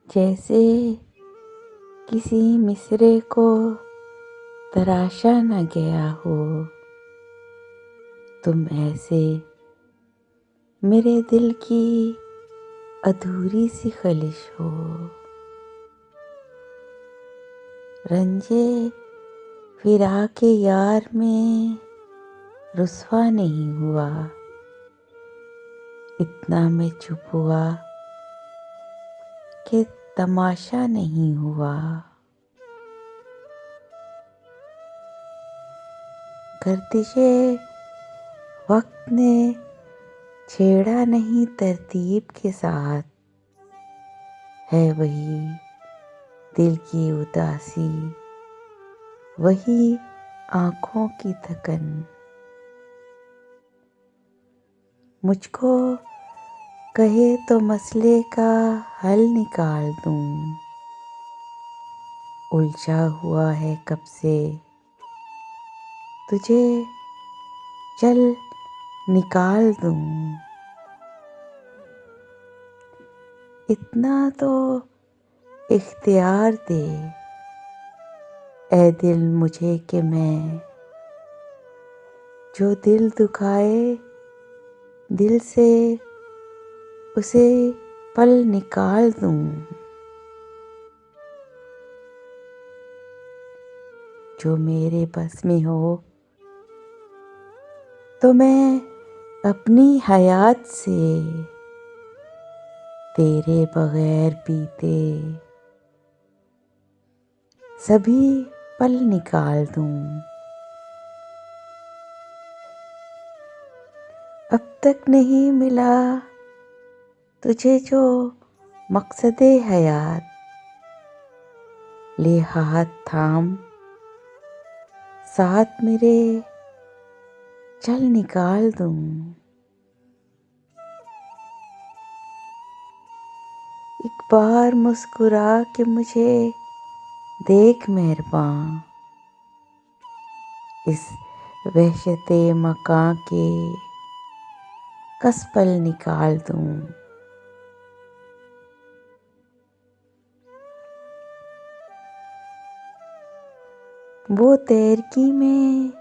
जैसे किसी मिसरे को तराशा न गया हो, तुम ऐसे मेरे दिल की अधूरी सी ख़्वाहिश हो। रंजे फिरा के यार में रुसवा नहीं हुआ, इतना मैं चुप हुआ कि तमाशा नहीं हुआ। गर्दिशे वक्त ने छेड़ा नहीं तरतीब के साथ, है वही दिल की उदासी, वही आँखों की थकन। मुझको कहे तो मसले का हल निकाल दूँ, उलझा हुआ है कब से, तुझे चल निकाल दूँ। इतना तो इख्तियार दे ऐ दिल मुझे कि मैं जो दिल दुखाए दिल से उसे पल निकाल दूँ। जो मेरे बस में हो तो मैं अपनी हयात से तेरे बगैर बीते सभी पल निकाल दूँ। अब तक नहीं मिला तुझे जो मकसदे हयात, ले हाथ थाम साथ मेरे चल निकाल दूँ। एक बार मुस्कुरा के मुझे देख मेहरबां, इस वहशते मकां के कस पल निकाल दूँ। वो तैरकी में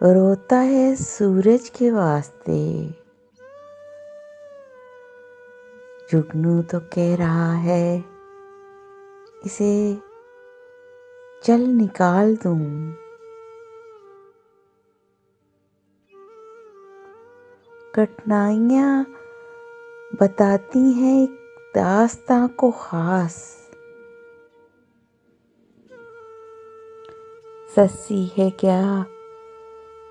रोता है सूरज के वास्ते, जुगनू तो कह रहा है इसे चल निकाल दूँ। कठिनाइयाँ बताती हैं एक दास्तां को ख़ास, सच्ची है क्या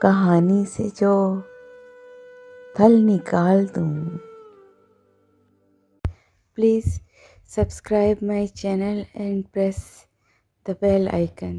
कहानी से जो थल निकाल दूँ। Please subscribe my channel and press the bell icon.